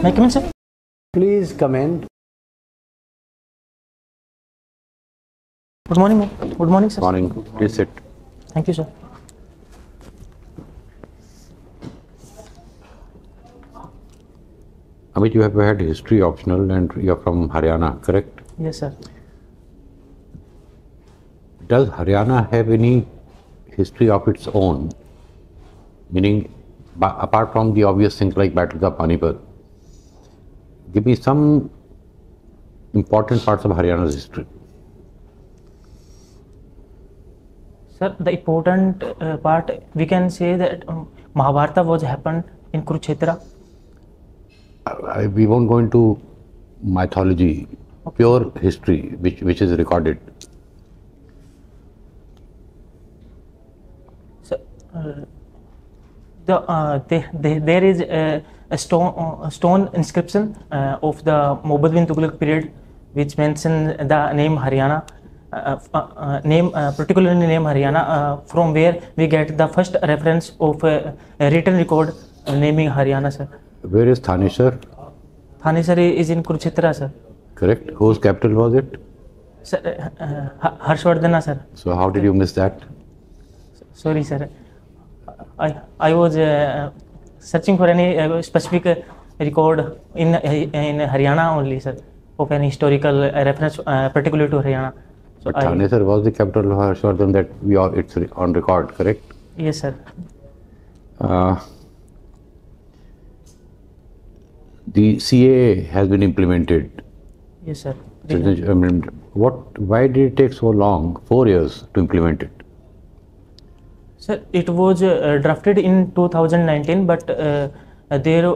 May I come in, sir? Please come in. Good morning, ma'am. Good morning, sir. Morning. Please sit. Thank you, sir. Amit, you have had history optional and you are from Haryana, correct? Yes, sir. Does Haryana have any history of its own? Meaning, apart from the obvious things like Battles of Panipat, give me some important parts of Haryana's history. Sir, the important part, we can say that Mahabharata was happened in Kurukshetra. We won't go into mythology, pure history, which is recorded. So, there is a stone inscription of the Muhammad bin Tughlaq period, which mentions the name Haryana, particularly name Haryana, from where we get the first reference of a written record naming Haryana, sir. Where is Thanesar? Thanesar is in Kurukshetra, sir. Correct. Whose capital was it? Sir, Harshvardhana, sir. So how did you miss that? Sorry, sir. I was searching for any specific record in Haryana only, sir, of an historical reference particular to Haryana. So But Thanesar was the capital of Harshvardhan that it's on record, correct? Yes, sir. The CAA has been implemented. Yes, sir. Why did it take so long, 4 years, to implement it? Sir, it was drafted in 2019, but there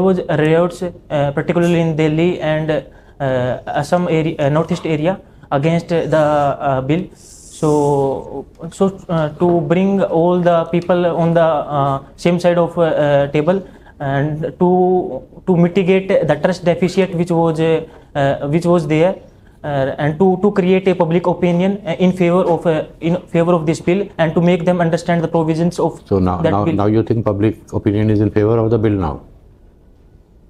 was riots, particularly in Delhi and Assam area, northeast area, against the bill. So to bring all the people on the same side of table, and to mitigate the trust deficit which was there, and to create a public opinion in favor of this bill, and to make them understand the provisions of that bill. Now you think public opinion is in favor of the bill now?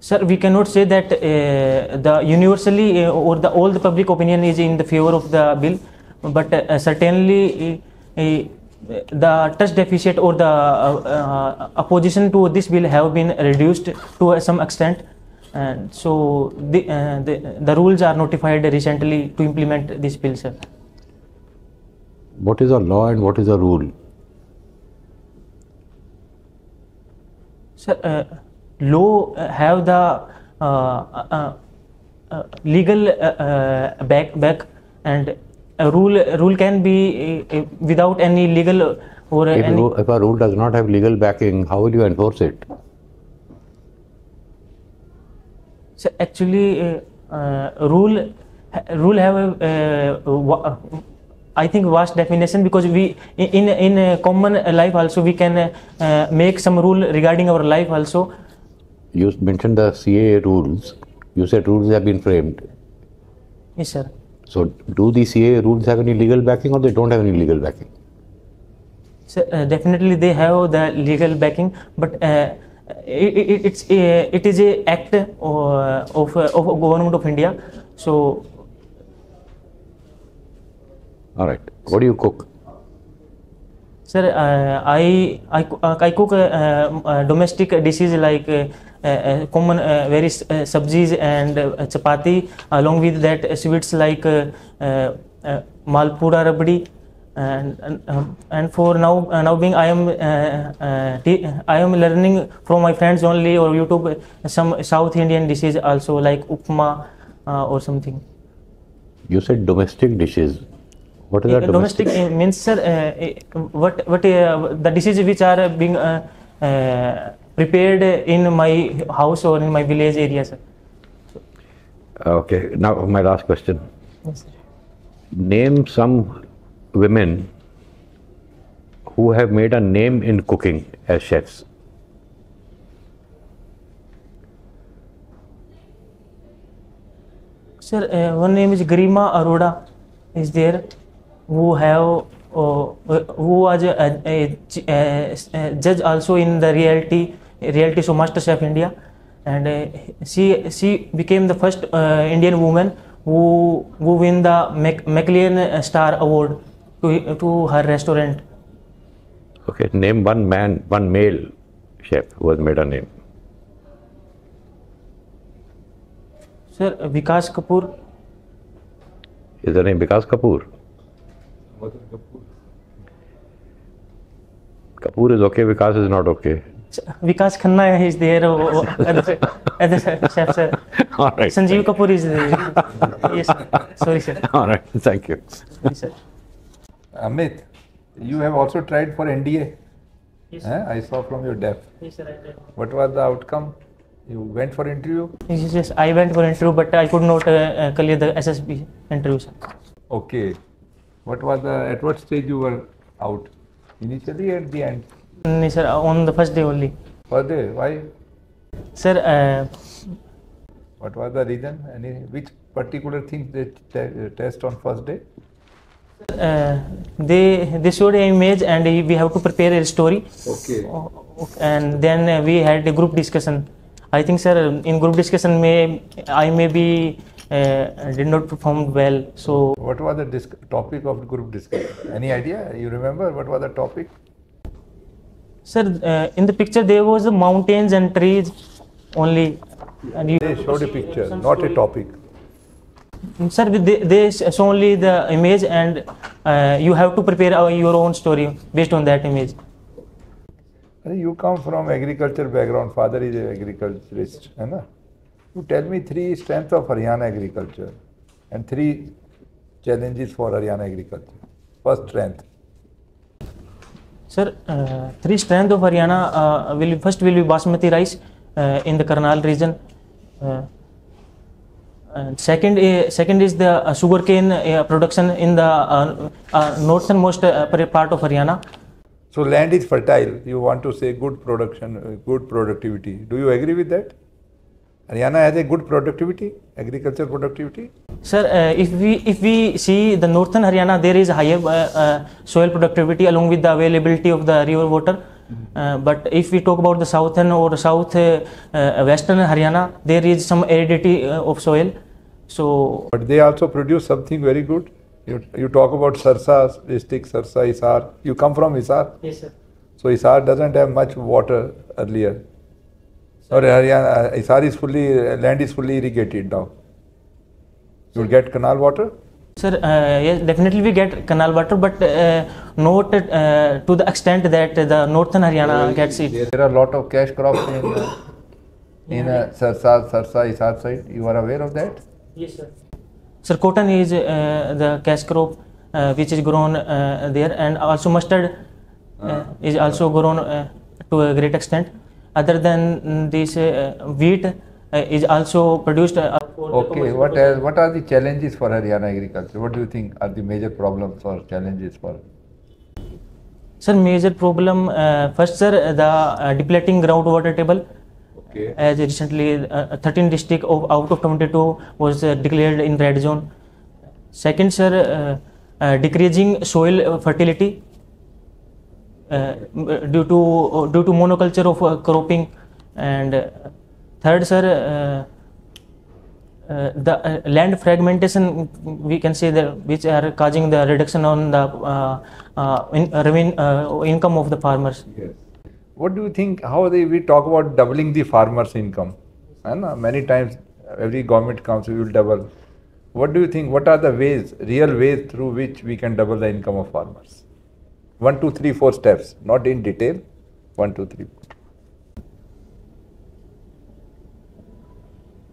Sir, we cannot say that the universally or all the public opinion is in the favor of the bill, but certainly the trust deficit or the opposition to this bill have been reduced to some extent, and so the rules are notified recently to implement this bill, sir. What is a law and what is a rule? Sir, law have the legal back, and a rule can be without any legal or if a rule does not have legal backing, how will you enforce it? So actually, rule have a I think vast definition, because we in a common life also we can make some rule regarding our life also. You mentioned the CAA rules. You said rules have been framed. Yes, sir. So do the CAA rules have any legal backing or they don't have any legal backing? So, definitely they have the legal backing, but it is a act of government of India. So. All right. What do you cook? Sir, I cook domestic dishes like common various sabjis and chapati. Along with that, sweets like malpura rabdi. And for now being I am learning from my friends only or YouTube some South Indian dishes also, like upma or something. You said domestic dishes. What is that? Domestic means, sir, what the dishes which are being prepared in my house or in my village area, sir. Okay. Now my last question. Yes, sir. Name some women who have made a name in cooking as chefs. Sir, one name is Garima Arora is there, who was a judge also in the reality show Master Chef India, and she became the first Indian woman who win the Michelin Star Award to her restaurant. Okay, name one male chef who has made a name. Sir, Vikas Kapoor. Is the name Vikas Kapoor? Kapoor is okay, Vikas is not okay. Vikas Khanna is there. Other chef, sir. All right. Sanjeev Kapoor is there. Yes, sir. Sorry, sir. All right, thank you. Sorry, sir. Amit, you have also tried for NDA. Yes, sir. I saw from your def. Yes, sir, I did. What was the outcome? You went for interview? Yes, I went for interview, but I could not clear the SSB interview, sir. Okay. At what stage you were out? Initially at the end? No, sir, on the first day only. First day? Why? Sir, What was the reason? Which particular thing they test on first day? they showed an image and we have to prepare a story. Okay. And then we had a group discussion. I think, sir, in group discussion, I maybe did not perform well. So, What was the topic of group discussion? Any idea? You remember what was the topic? sir, in the picture there was mountains and trees only. And They showed a picture, not a topic. Sir, they show only the image, and you have to prepare your own story based on that image. You come from agriculture background, father is an agriculturist, है ना? You tell me 3 strengths of Haryana agriculture and 3 challenges for Haryana agriculture. First strength. Sir, 3 strengths of Haryana will be basmati rice in the Karnal region. And second is the sugarcane production in the northernmost part of Haryana. So land is fertile. You want to say good production, good productivity. Do you agree with that? Haryana has a good productivity, agriculture productivity. Sir, if we see the northern Haryana, there is higher soil productivity along with the availability of the river water. But if we talk about the southern or western Haryana, there is some aridity of soil. So, But they also produce something very good. You talk about Sarsa district, Sarsa, Hisar. You come from Hisar? yes, sir. So Hisar doesn't have much water earlier. Or Haryana, Hisar is land is fully irrigated now. You will get canal water? Sir, yes, definitely we get canal water, but not to the extent that the northern Haryana gets it. There are a lot of cash crops in Sarsa, Hisar side. You are aware of that? Yes, sir. Sir, cotton is the cash crop which is grown there, and also mustard is also grown to a great extent. Other than this, wheat is also produced. Okay, what else? What are the challenges for Haryana agriculture? What do you think are the major problems or challenges for? Sir, major problem, first, sir, the depleting groundwater table. Okay. As recently 13 district out of 22 was declared in red zone. Second, sir, decreasing soil fertility due to monoculture of cropping. And third, sir, the land fragmentation, we can say that, which are causing the reduction on the income of the farmers. Yes. What do you think? We talk about doubling the farmers' income? And many times every government comes, we will double. What do you think? What are the real ways through which we can double the income of farmers? 1, 2, 3, 4 steps, not in detail. 1, 2, 3, 4.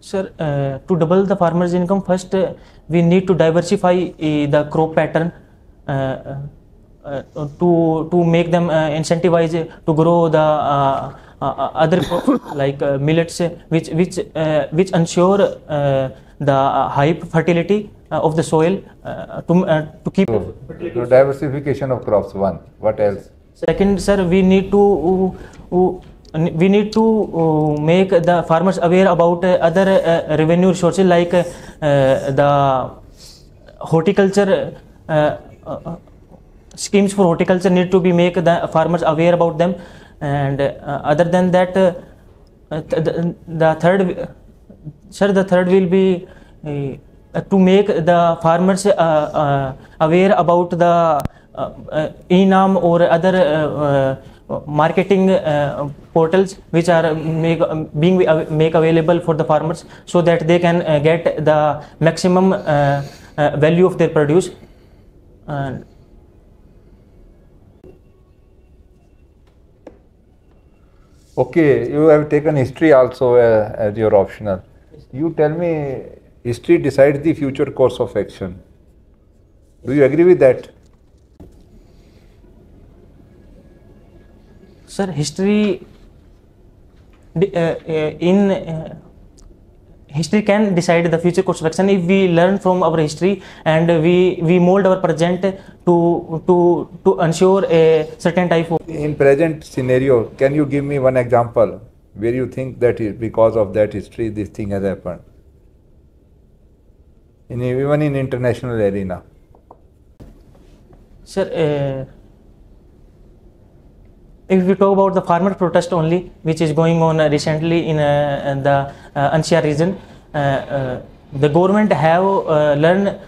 Sir, to double the farmers' income, first we need to diversify the crop pattern to make them incentivize to grow the other crops like millets, which ensure the high fertility of the soil to keep. So diversification of crops, 1. What else? Second, sir, we need to make the farmers aware about other revenue sources like the horticulture schemes for horticulture need to be make the farmers aware about them. And other than that, the third, sir, the third will be to make the farmers aware about the enam or other marketing portals which are being make available for the farmers, so that they can get the maximum value of their produce. Okay, you have taken history also as your optional. You tell me, history decides the future course of action. Do you agree with that? Sir, history history can decide the future course of action if we learn from our history and we mold our present to ensure a certain type of. In present scenario, can you give me one example where you think that because of that history this thing has happened? Even in international arena. Sir, if we talk about the farmer protest only, which is going on recently in the NCR region, the government have learned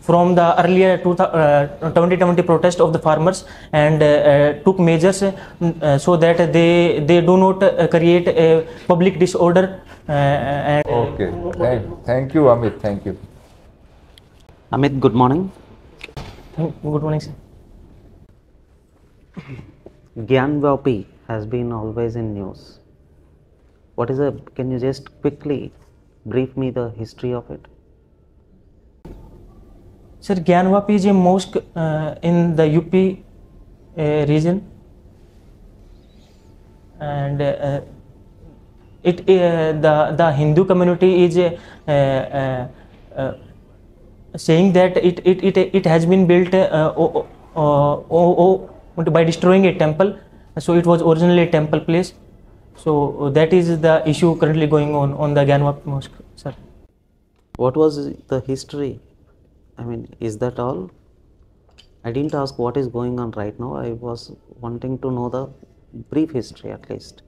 from the earlier 2020 protest of the farmers and took measures so that they do not create a public disorder. Okay, thank you, Amit. Thank you. Amit, good morning. Good morning, sir. Gyanvapi has been always in news. What is can you just quickly brief me the history of it? Sir, Gyanvapi is a mosque in the UP region, and the Hindu community is saying that it has been built by destroying a temple. So it was originally a temple place. So that is the issue currently going on the Gyanvapi mosque, sir. What was the history? I mean, is that all? I didn't ask what is going on right now. I was wanting to know the brief history at least.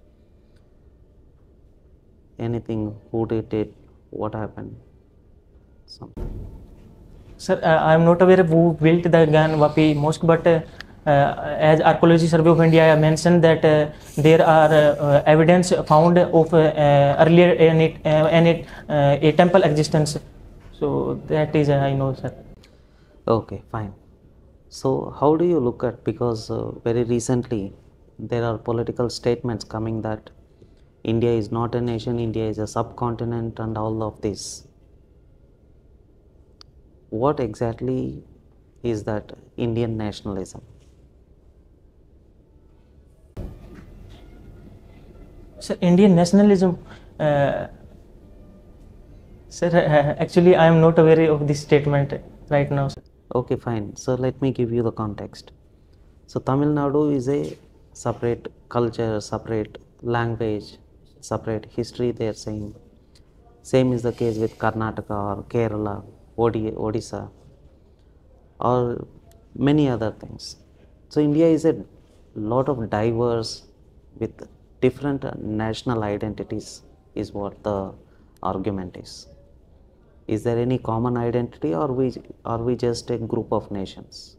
Anything, who did it, what happened? Something. Sir, I am not aware of who built the Gyanvapi mosque, but as Archaeology Survey of India mentioned that there are evidence found of earlier a temple existence. So that is I know, sir. Okay, fine. So how do you look at, because very recently there are political statements coming that India is not a nation, India is a subcontinent and all of this. What exactly is that Indian nationalism? Sir, Indian nationalism, sir, actually I am not aware of this statement right now, sir. Okay, fine. So let me give you the context. So Tamil Nadu is a separate culture, separate language, separate history, they are saying. Same is the case with Karnataka or Kerala, Odisha, or many other things. So India is a lot of diverse with different national identities is what the argument is. Is there any common identity, or are we just a group of nations?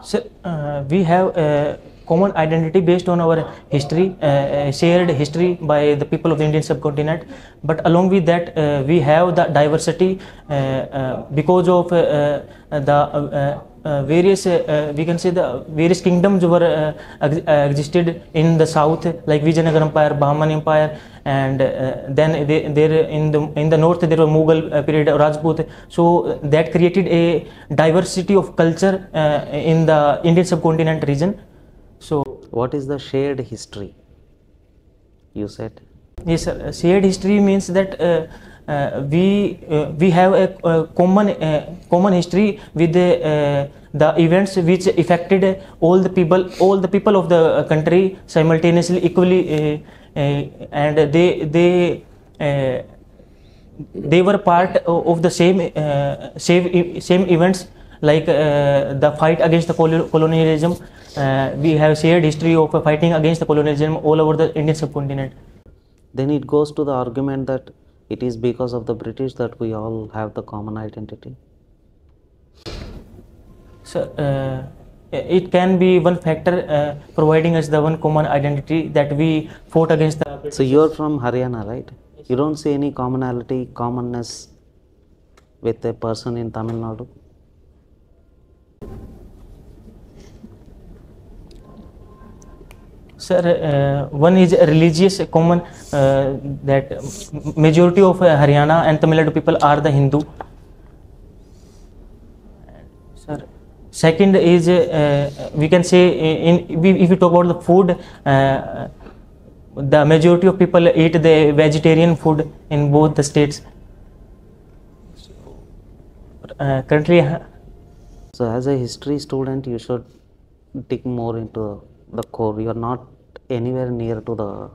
Sir, we have a common identity based on our history, shared history by the people of the Indian subcontinent. But along with that, we have the diversity because of the various, we can say the various kingdoms were existed in the south, like Vijayanagar Empire, Bahman Empire, and then there in the north there were Mughal period, Rajput. So that created a diversity of culture in the Indian subcontinent region. So what is the shared history, you said? Yes, sir. Shared history means that we have a common history with the events which affected all the people of the country simultaneously, equally, and they were part of the same events like the fight against the colonialism. We have shared history of fighting against the colonialism all over the Indian subcontinent. Then it goes to the argument that it is because of the British that we all have the common identity. So it can be one factor providing us the one common identity that we fought against the. So you're from Haryana, right? You don't see any commonness with a person in Tamil Nadu? Sir, one is religious common, that majority of Haryana and Tamil Nadu people are the Hindu. Sir, second is we can say if we talk about the food, the majority of people eat the vegetarian food in both the states. Currently. So as a history student, you should dig more into the core. You are not anywhere near to the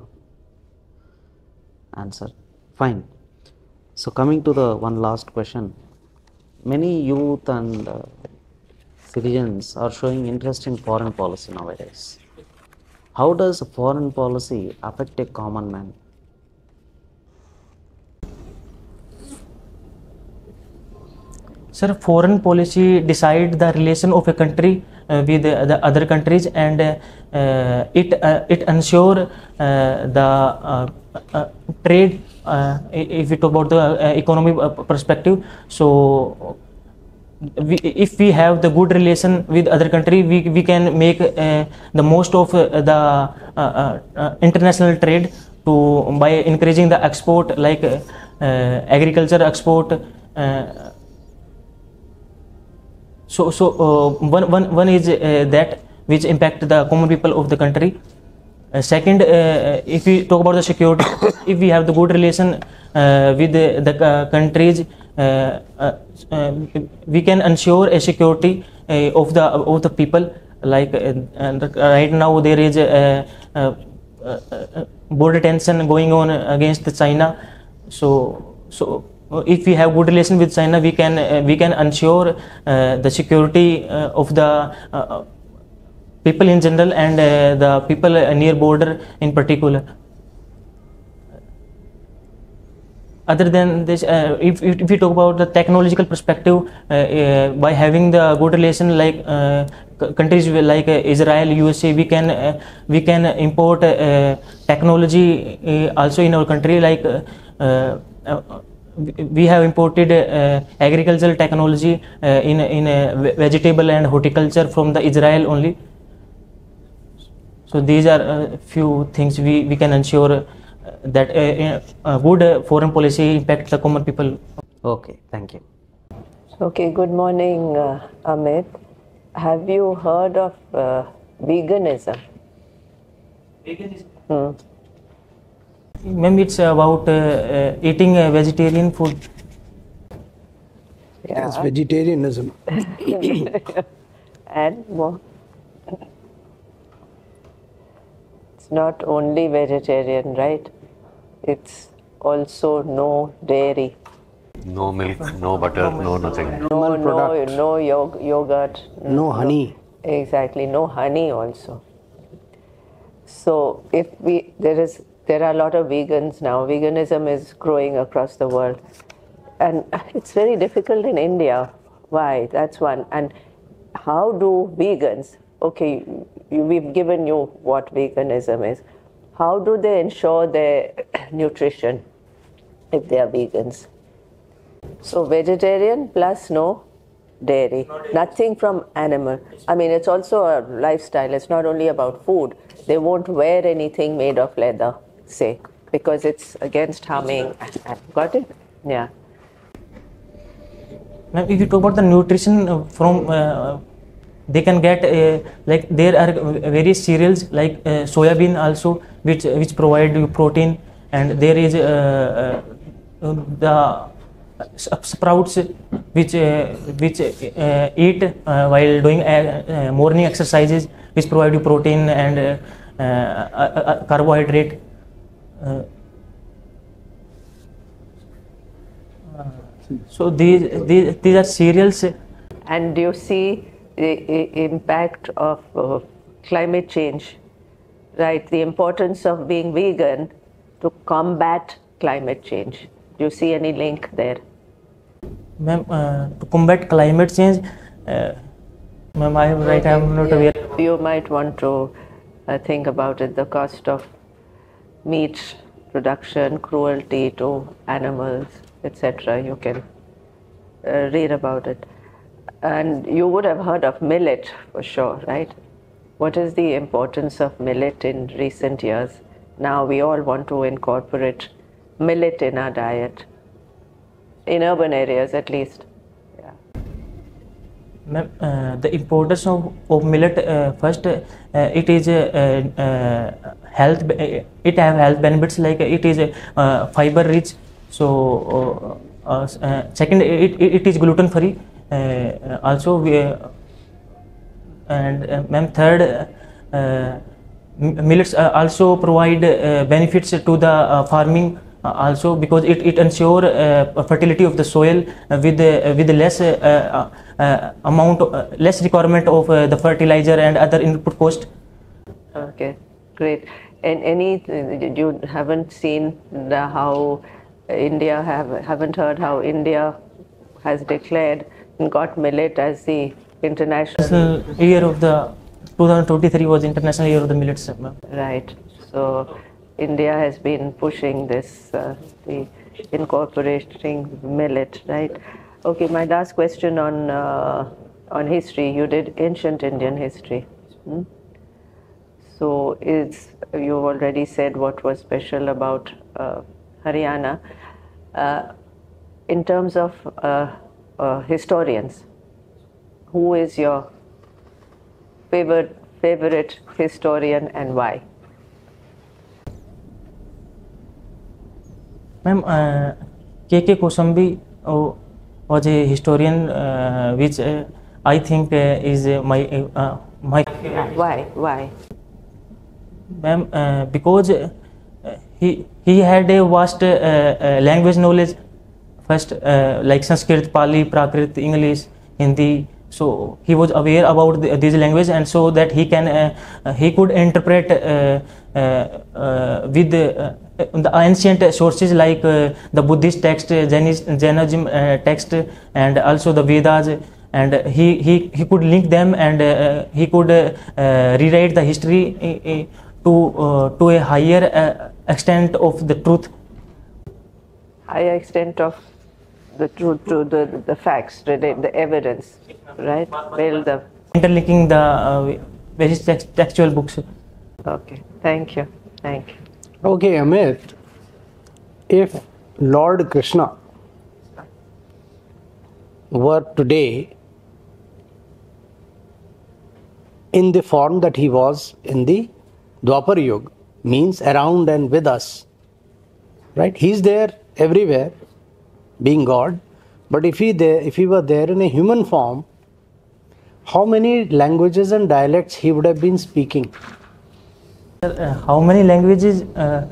answer. Fine. So coming to the one last question. Many youth and citizens are showing interest in foreign policy nowadays. How does foreign policy affect a common man? Sir, foreign policy decide the relation of a country with the other countries, and it ensure the trade. If we talk about the economy perspective, so if we have the good relation with other country, we can make the most of the international trade by increasing the export, like agriculture export. So one is that which impact the common people of the country. Second, if we talk about the security, if we have the good relation with the countries, we can ensure a security of the people. Like right now there is border tension going on against China. So if we have good relation with China, we can ensure the security of the people in general, and the people near border in particular. Other than this, if we talk about the technological perspective, by having the good relation, like countries like Israel, USA, we can import technology also in our country. Like we have imported agricultural technology in vegetable and horticulture from the Israel only. So these are a few things we can ensure that a good foreign policy impacts the common people. Okay, thank you. Okay, good morning, Amit. Have you heard of veganism? Veganism? Ma'am, it's about eating vegetarian food. Yeah. Yes, vegetarianism. And more? It's not only vegetarian, right? It's also no dairy. No milk, no butter, no nothing. No yogurt. No honey. Exactly, no honey also. So if there are a lot of vegans now. Veganism is growing across the world. And it's very difficult in India. Why? That's one. And how do vegans, okay, we've given you what veganism is. How do they ensure their nutrition if they are vegans? So vegetarian plus no dairy. Nothing from animal. I mean, it's also a lifestyle. It's not only about food. They won't wear anything made of leather, say, because it's against harming. Got it? Yeah. Now, if you talk about the nutrition from, they can get like there are various cereals like soya bean also, which provide you protein, and there is the sprouts which eat while doing morning exercises, which provide you protein and carbohydrate. So these are cereals And do you see the impact of climate change, right? The importance of being vegan to combat climate change. Do you see any link there? Ma'am, to combat climate change, ma'am, I am right, I am not aware. You might want to think about it, the cost of meat production, cruelty to animals, etc. You can read about it. And you would have heard of millet for sure, right? What is the importance of millet in recent years? Now we all want to incorporate millet in our diet, in urban areas at least. Ma'am, the importance of millet, first, it is health. It have health benefits, like it is fiber rich. So second, it is gluten free. Also, and ma'am, third, millets also provide benefits to the farming. Also, because it ensure fertility of the soil with less less requirement of the fertilizer and other input cost. Okay, great. And you haven't seen how India haven't heard how India has declared and got millet as the international year of the 2023 was International Year of the Millets, ma'am. Right. So India has been pushing this, the incorporating millet, right? Okay, my last question on history. You did ancient Indian history. So you've already said what was special about Haryana. In terms of historians, who is your favorite historian and why? Ma'am, K.K. Kosambi was a historian which I think is my Why? Ma'am, because he had a vast language knowledge. First, like Sanskrit, Pali, Prakrit, English, Hindi. So he was aware about these languages, and so that he could interpret with the ancient sources like the Buddhist text, Jainism text, and also the Vedas, and he could link them, and he could rewrite the history to a higher extent of the truth. Higher extent of the truth to the facts, the evidence, right? Well, Interlinking the various textual books. Okay, thank you. Okay, Amit, if Lord Krishna were today in the form that he was in the Dwapar Yuga, means around and with us, right? He's there everywhere, being God. But if he were there in a human form, how many languages and dialects he would have been speaking? How many languages the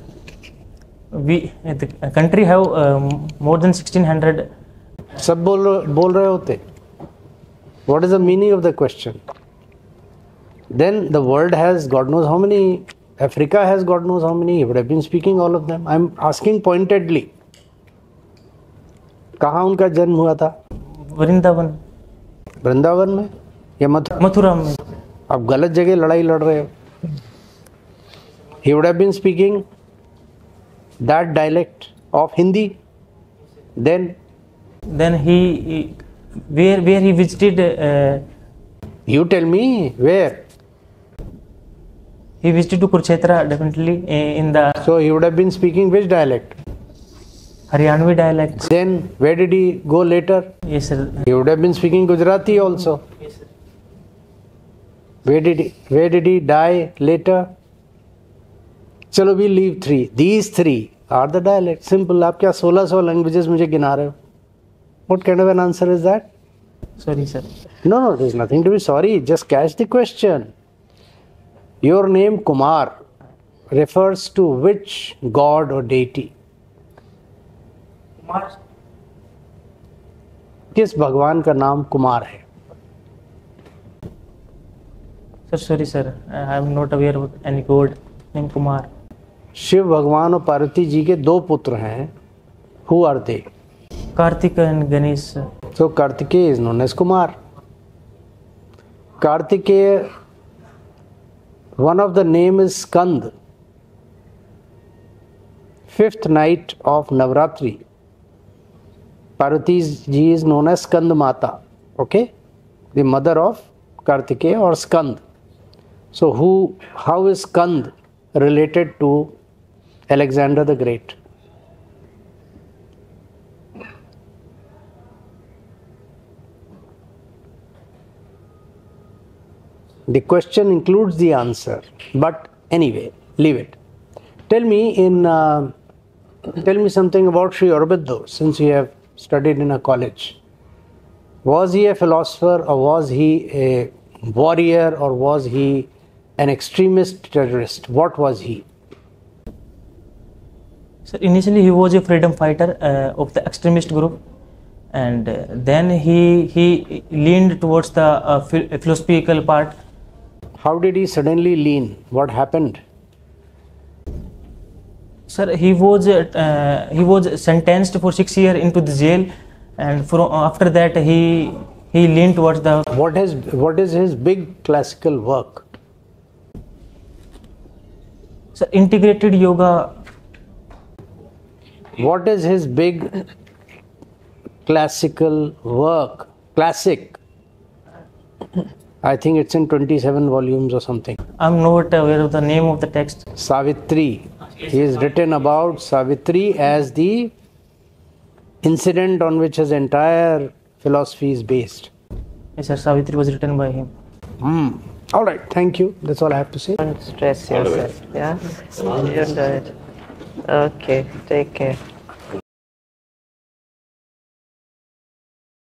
country have? More than 1600. सब बोल रहे होते. What is the meaning of the question? Then the world has God knows how many. Africa has God knows how many. He would have been speaking all of them. I'm asking pointedly. कहाँ उनका जन्म हुआ था? वृंदावन में या मथुरा में? आप गलत जगह लड़ाई लड़ रहे हो. He would have been speaking that dialect of Hindi. Then he where he visited. You tell me where. He visited to Kurukshetra, definitely in the. So he would have been speaking which dialect? Haryanvi dialect. Then where did he go later? Yes, sir. He would have been speaking Gujarati also. Yes, sir. Where did he die later? चलो we leave three. These three are the dialects. Simple. आप क्या 1600 languages मुझे गिना रहे हो? What kind of an answer is that? Sorry, sir. No, there's nothing to be sorry. Just catch the question. Your name Kumar refers to which god or deity? Kumar. किस भगवान का नाम कुमार है? Sir, sorry, sir. I am not aware of any god named Kumar. Shiv भगवान और पार्वती जी के दो पुत्र हैं. Who are they? Karthika and Ganesh. So Kartikeya is known as Kumar. Kartikeya, one of the name is Skand. Fifth night of Navratri, Parvati ji is known as Skand Mata. Okay, the mother of Kartikeya or Skand. So how is Skand related to Alexander the Great? The question includes the answer, but anyway, leave it. Tell me something about Sri Aurobindo, since you have studied in a college. Was he a philosopher, or was he a warrior, or was he an extremist terrorist? What was he? So initially he was a freedom fighter of the extremist group, and then he leaned towards the philosophical part. How did he suddenly lean? What happened? Sir, he was sentenced for 6 years into the jail, and after that he leaned towards the. What is his big classical work? Sir, integrated yoga. What is his big classical work? Classic. I think it's in 27 volumes or something. I'm not aware of the name of the text. Savitri. He has written about Savitri as the incident on which his entire philosophy is based. Yes, sir, Savitri was written by him. All right, thank you. That's all I have to say. Don't stress yourself. Yeah, you don't do it. Okay, take care.